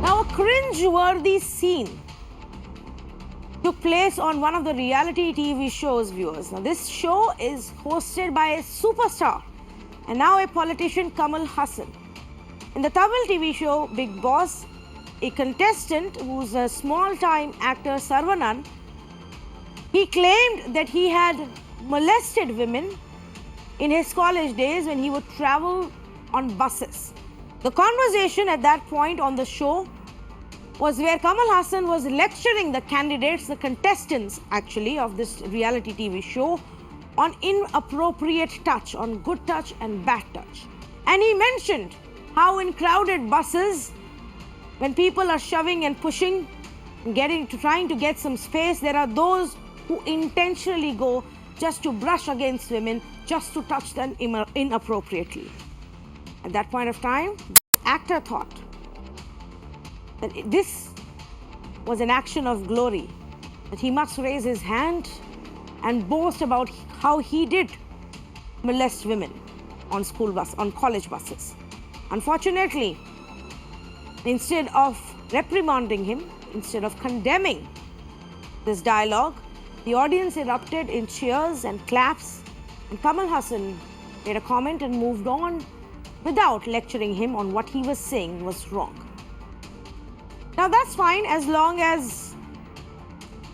Now, a cringe-worthy scene took place on one of the reality TV shows, viewers. Now, this show is hosted by a superstar and now a politician, Kamal Hassan. In the Tamil TV show Big Boss, a contestant who's a small-time actor, Sarvanan, he claimed that he had molested women in his college days when he would travel on buses. The conversation at that point on the show was where Kamal Hassan was lecturing the candidates, the contestants actually, of this reality TV show on inappropriate touch, on good touch and bad touch. And he mentioned how in crowded buses, when people are shoving and pushing, trying to get some space, there are those who intentionally go just to brush against women, just to touch them inappropriately. At that point of time, the actor thought that this was an action of glory, that he must raise his hand and boast about how he did molest women on college buses. Unfortunately, instead of reprimanding him, instead of condemning this dialogue, the audience erupted in cheers and claps, and Kamal Hassan made a comment and moved on without lecturing him on what he was saying was wrong. Now, that's fine as long as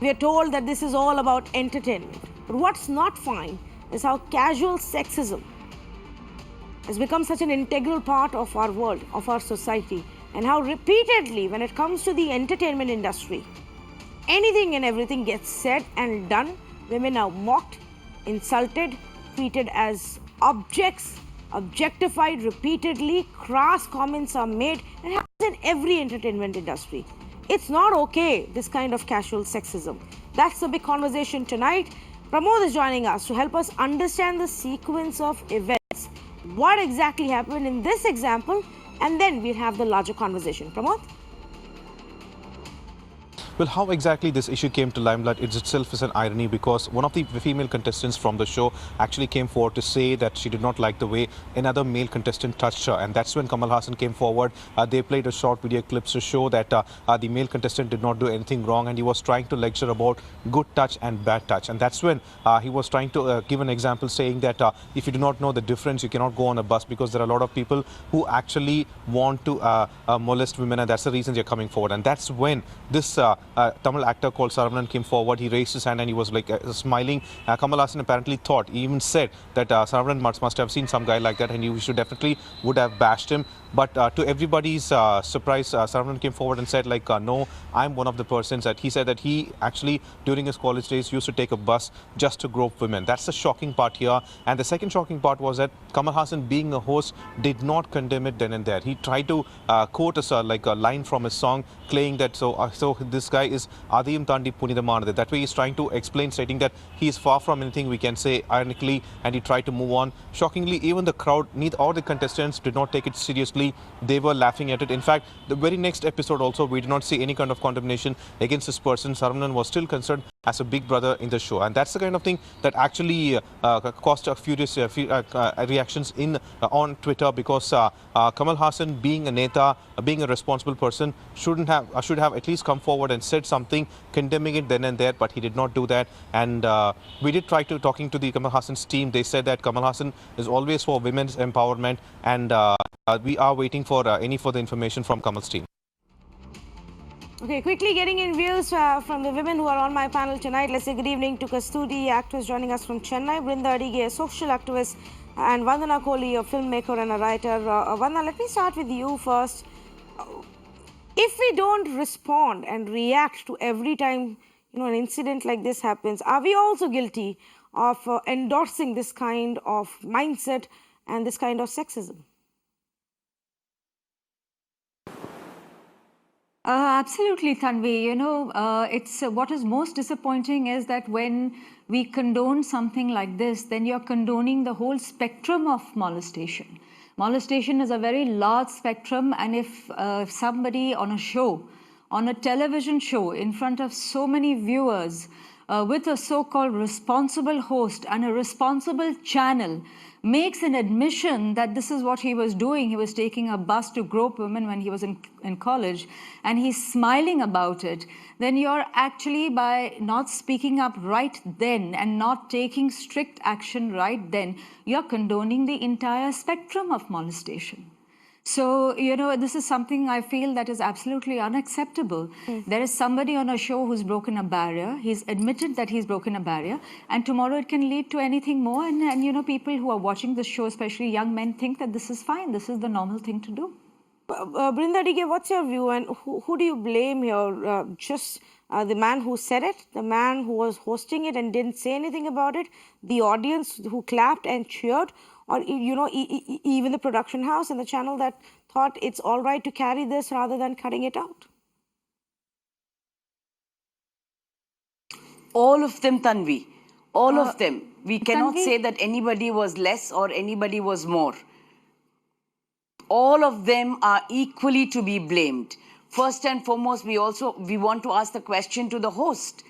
we are told that this is all about entertainment. But what's not fine is how casual sexism has become such an integral part of our world, of our society, and how repeatedly, when it comes to the entertainment industry, anything and everything gets said and done. Women are mocked, insulted, treated as objects, objectified repeatedly, crass comments are made, and it happens in every entertainment industry. It's not okay, this kind of casual sexism. That's the big conversation tonight. Pramod is joining us to help us understand the sequence of events. What exactly happened in this example, and then we'll have the larger conversation. Pramod? Well, how exactly this issue came to limelight itself is an irony, because one of the female contestants from the show actually came forward to say that she did not like the way another male contestant touched her, and that's when Kamal Hassan came forward. They played a short video clips to show that the male contestant did not do anything wrong, and he was trying to lecture about good touch and bad touch. And that's when he was trying to give an example, saying that if you do not know the difference, you cannot go on a bus, because there are a lot of people who actually want to molest women, and that's the reason they're coming forward. And that's when this Tamil actor called Saravanan came forward. He raised his hand and he was like smiling. Kamal Hassan apparently thought, he even said that Saravanan must have seen some guy like that and he should definitely would have bashed him. But to everybody's surprise, Saravanan came forward and said like, no, I'm one of the persons that he said that he actually during his college days used to take a bus just to grope women. That's the shocking part here. And the second shocking part was that Kamal Hassan, being a host, did not condemn it then and there. He tried to quote a line from his song, claiming that so this guy is Adiyum Tandi Punithamanathu. That way he's trying to explain, stating that he is far from anything, we can say ironically, and he tried to move on. Shockingly, even the crowd, all the contestants did not take it seriously. They were laughing at it. In fact, the very next episode also, we did not see any kind of condemnation against this person. Saravanan was still considered as a big brother in the show, and that's the kind of thing that actually caused a furious reactions on Twitter, because Kamal Hassan, being a neta, being a responsible person, should have at least come forward and said something condemning it then and there, but he did not do that. And we did try to talking to the Kamal Hassan's team. They said that Kamal Hassan is always for women's empowerment, and we are waiting for any further information from Kamal's team. Okay, quickly getting in views from the women who are on my panel tonight. Let's say good evening to Kasturi, actress joining us from Chennai, Brinda Adige, a social activist, and Vandana Kohli, a filmmaker and a writer. Vandana, let me start with you first. If we don't respond and react to every time an incident like this happens, are we also guilty of endorsing this kind of mindset and this kind of sexism? Absolutely, Tanvi. It's what is most disappointing is that when we condone something like this, then you're condoning the whole spectrum of molestation. Molestation is a very large spectrum, and if somebody on a show, on a television show, in front of so many viewers, with a so-called responsible host and a responsible channel, makes an admission that this is what he was doing. He was taking a bus to grope women when he was in college, and he's smiling about it, then you're actually, by not speaking up right then and not taking strict action right then, you're condoning the entire spectrum of molestation. So, this is something I feel that is absolutely unacceptable. There is somebody on a show who's broken a barrier. He's admitted that he's broken a barrier. And tomorrow it can lead to anything more. And people who are watching this show, especially young men, think that this is fine. This is the normal thing to do. Brinda DK, what's your view? And who do you blame here? Just the man who said it, the man who was hosting it and didn't say anything about it, the audience who clapped and cheered, or even the production house and the channel that thought it's all right to carry this rather than cutting it out? All of them, Tanvi. All of them. We cannot Tanvi? say that anybody was less or anybody was more. All of them are equally to be blamed. First and foremost, we want to ask the question to the host.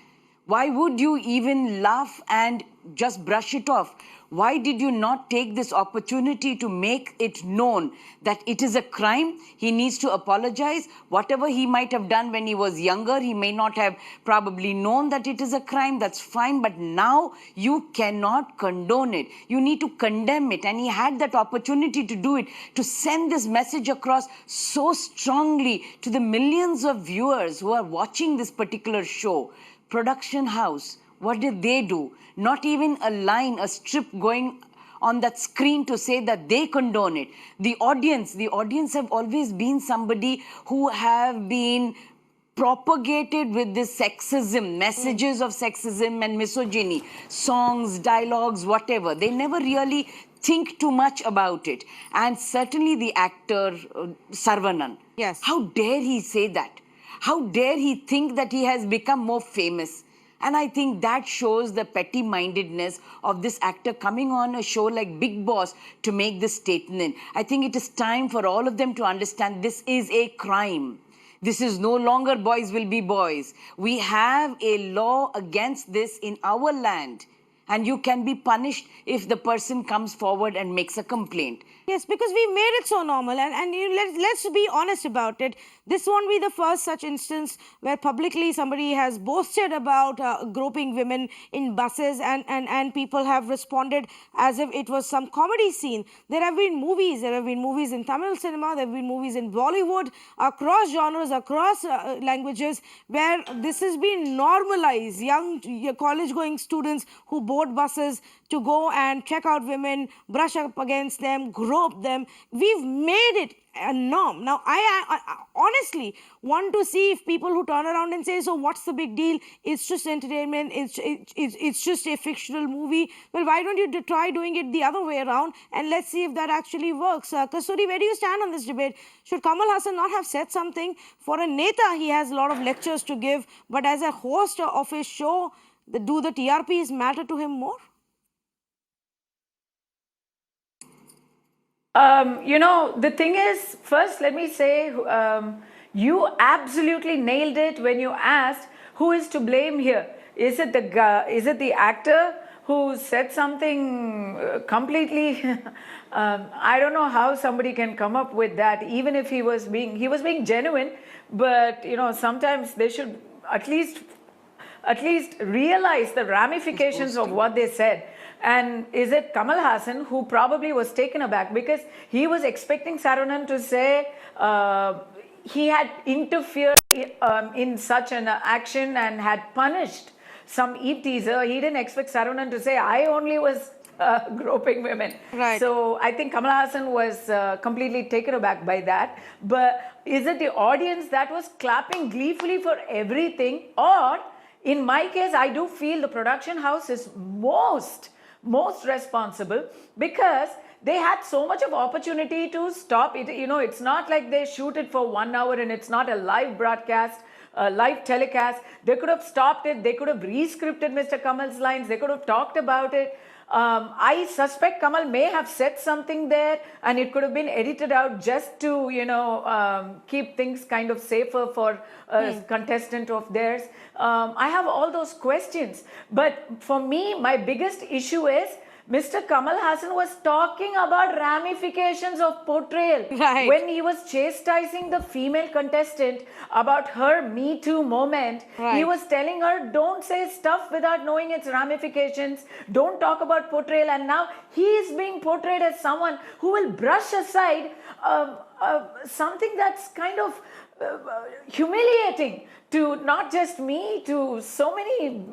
Why would you even laugh and just brush it off? Why did you not take this opportunity to make it known that it is a crime? He needs to apologize. Whatever he might have done when he was younger, he may not have probably known that it is a crime. That's fine. But now you cannot condone it. You need to condemn it. And he had that opportunity to do it, to send this message across so strongly to the millions of viewers who are watching this particular show. Production house, what did they do? Not even a line, a strip going on that screen to say that they condone it. The audience have always been somebody who have been propagated with this sexism, messages of sexism and misogyny, songs, dialogues, whatever. They never really think too much about it. And certainly the actor, Sarvanan. Yes. How dare he say that? How dare he think that he has become more famous? And I think that shows the petty-mindedness of this actor coming on a show like Big Boss to make this statement. I think it is time for all of them to understand this is a crime. This is no longer boys will be boys. We have a law against this in our land. And you can be punished if the person comes forward and makes a complaint. Yes, because we made it so normal, and let's be honest about it. This won't be the first such instance where publicly somebody has boasted about groping women in buses, and people have responded as if it was some comedy scene. There have been movies in Tamil cinema, there have been movies in Bollywood, across genres, across languages, where this has been normalized. Young college-going students who board buses to go and check out women, brush up against them, grope them. We've made it a norm. Now, I honestly want to see if people who turn around and say, so what's the big deal? It's just entertainment. It's just a fictional movie. Well, why don't you try doing it the other way around, and let's see if that actually works. Kasturi, where do you stand on this debate? Should Kamal Hassan not have said something? For a neta, he has a lot of lectures to give, but as a host of his show, do the TRPs matter to him more? The thing is, first, let me say, you absolutely nailed it when you asked who is to blame here. Is it the actor who said something completely? I don't know how somebody can come up with that, even if he was being genuine. But sometimes they should at least realize the ramifications of what they said. And is it Kamal Hassan who probably was taken aback because he was expecting Sarunan to say he had interfered in such an action and had punished some Eve teaser. He didn't expect Sarunan to say, I only was groping women. Right. So I think Kamal Hassan was completely taken aback by that. But is it the audience that was clapping gleefully for everything? Or in my case, I do feel the production house is most responsible because they had so much of opportunity to stop it. It's not like they shoot it for 1 hour and it's not a live broadcast, a live telecast. They could have stopped it. They could have re-scripted Mr. Kamal's lines. They could have talked about it. I suspect Kamal may have said something there and it could have been edited out just to, keep things kind of safer for a contestant of theirs. I have all those questions. But for me, my biggest issue is Mr. Kamal Hassan was talking about ramifications of portrayal. Right. When he was chastising the female contestant about her Me Too moment, he Right. was telling her, don't say stuff without knowing its ramifications. Don't talk about portrayal. And now he is being portrayed as someone who will brush aside something that's kind of humiliating to not just me, to so many,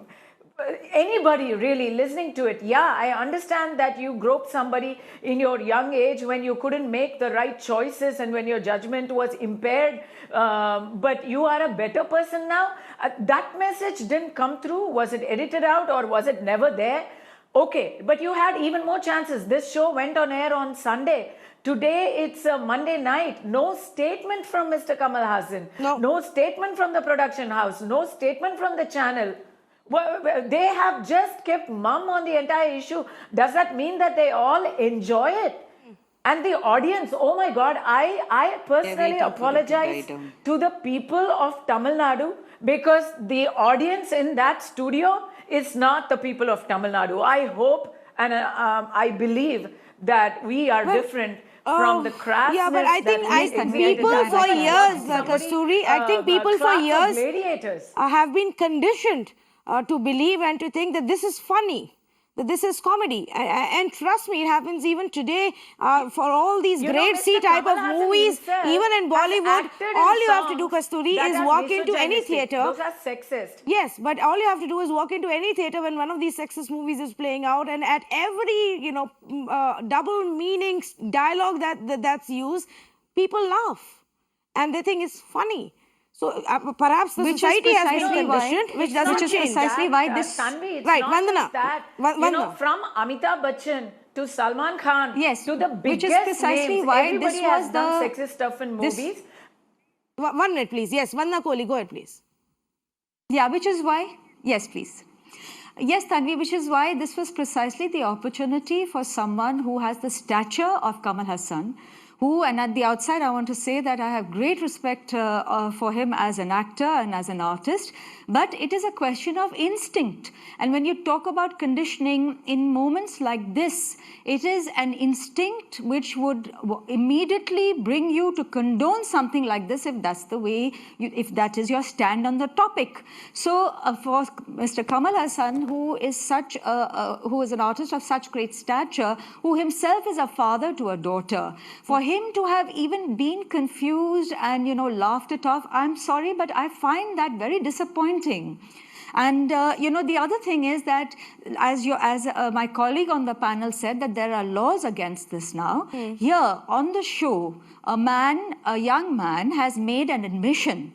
anybody really listening to it. Yeah, I understand that you groped somebody in your young age when you couldn't make the right choices and when your judgment was impaired, but you are a better person now. That message didn't come through. Was it edited out or was it never there? Okay, but you had even more chances. This show went on air on Sunday. Today it's a Monday night. No statement from Mr. Kamal Hassan. No statement from the production house. No statement from the channel. Well, they have just kept mum on the entire issue. Does that mean that they all enjoy it? And the audience, oh my God, I personally apologize to the people of Tamil Nadu because the audience in that studio is not the people of Tamil Nadu. I hope and I believe that we are different from the crassness. Yeah, but I think people for years, Kasturi, I think people for years have been conditioned to believe and to think that this is funny, that this is comedy. And trust me, it happens even today for all these grade C type of movies, even in Bollywood. All you have to do, Kasturi, is walk into any theatre. Those are sexist. Yes, but all you have to do is walk into any theatre when one of these sexist movies is playing out, and at every, double meaning dialogue that's used, people laugh and they think it's funny. So perhaps the society has been conditioned, which doesn't change. Which is precisely why this... Tanvi, it's right, not Vandana. just that. Vandana. From Amitabh Bachchan to Salman Khan to the biggest which is precisely names, why everybody this has was done the... sexist stuff in movies. 1 minute, please. Yes, Vandana Kohli, go ahead, please. Yeah, which is why... Yes, please. Yes, Tanvi, which is why this was precisely the opportunity for someone who has the stature of Kamal Hassan, who, and at the outside, I want to say that I have great respect for him as an actor and as an artist, but it is a question of instinct. And when you talk about conditioning in moments like this, it is an instinct which would immediately bring you to condone something like this if that's the way, if that is your stand on the topic. So for Mr. Kamal Hassan, who is who is an artist of such great stature, who himself is a father to a daughter, for him to have even been confused and, laughed it off, I'm sorry, but I find that very disappointing. And, the other thing is that, as my colleague on the panel said, that there are laws against this now. Here on the show, a young man has made an admission,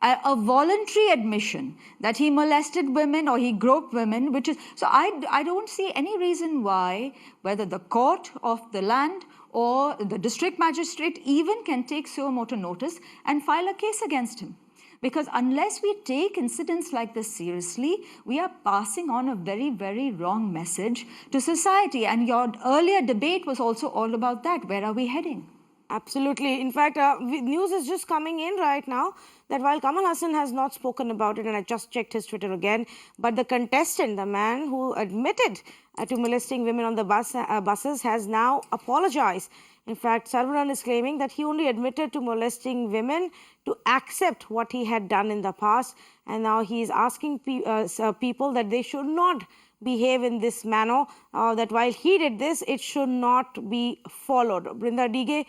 a voluntary admission that he molested women or he groped women, which is, so I don't see any reason why, whether the court of the land or the district magistrate even can take suo motu notice and file a case against him. Because unless we take incidents like this seriously, we are passing on a very, very wrong message to society. And your earlier debate was also all about that. Where are we heading? Absolutely. In fact, news is just coming in right now that while Kamal Hassan has not spoken about it, and I just checked his Twitter again, but the contestant, the man who admitted to molesting women on the buses, has now apologized. In fact, Sarvanan is claiming that he only admitted to molesting women to accept what he had done in the past, and now he is asking people that they should not behave in this manner, that while he did this, it should not be followed. Brinda Dige,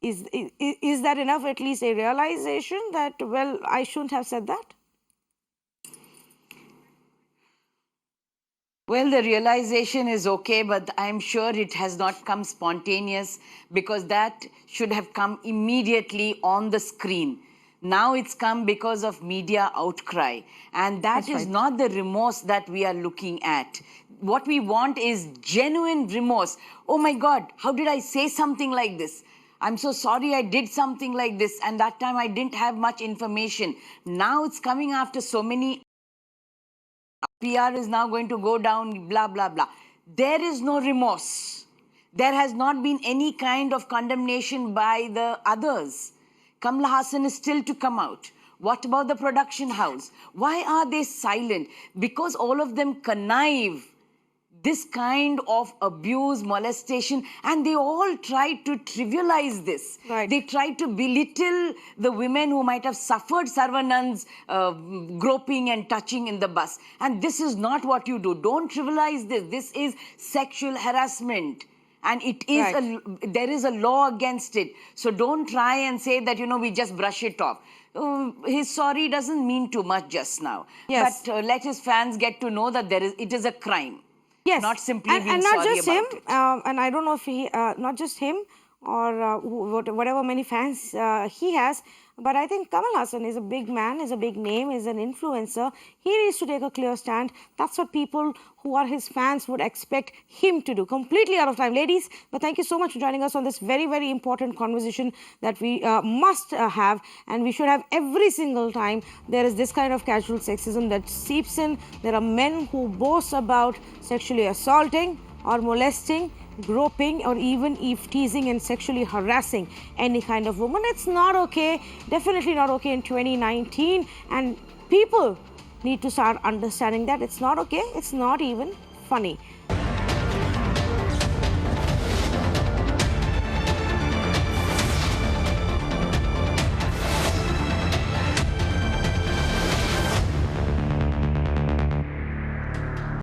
is that enough, at least a realization that, well, I shouldn't have said that? Well, the realization is okay, but I'm sure it has not come spontaneous because that should have come immediately on the screen. Now it's come because of media outcry, and that is not the remorse that we are looking at. What we want is genuine remorse. Oh my God, how did I say something like this? I'm so sorry I did something like this, and that time I didn't have much information. Now it's coming after so many. PR is now going to go down, blah, blah, blah. There is no remorse. There has not been any kind of condemnation by the others. Kamal Hassan is still to come out. What about the production house? Why are they silent? Because all of them connive. this kind of abuse, molestation, and they all try to trivialize this. Right. They try to belittle the women who might have suffered Sarvanand's groping and touching in the bus. And this is not what you do. Don't trivialize this. This is sexual harassment. And it is Right. there is a law against it. So don't try and say that, we just brush it off. His sorry doesn't mean too much just now. Yes. But let his fans get to know that it is a crime. Yes. Not simply being and not sorry just about him, it. and I don't know if he, not just him or whatever many fans he has, but I think Kamal Hassan is a big man, is a big name, is an influencer. He needs to take a clear stand. That's what people who are his fans would expect him to do. Completely out of time, ladies, but thank you so much for joining us on this very, very important conversation that we must have, and we should have every single time there is this kind of casual sexism that seeps in. There are men who boast about sexually assaulting or molesting, groping, or even teasing and sexually harassing any kind of woman. It's not okay, definitely not okay in 2019, and people need to start understanding that it's not okay, it's not even funny.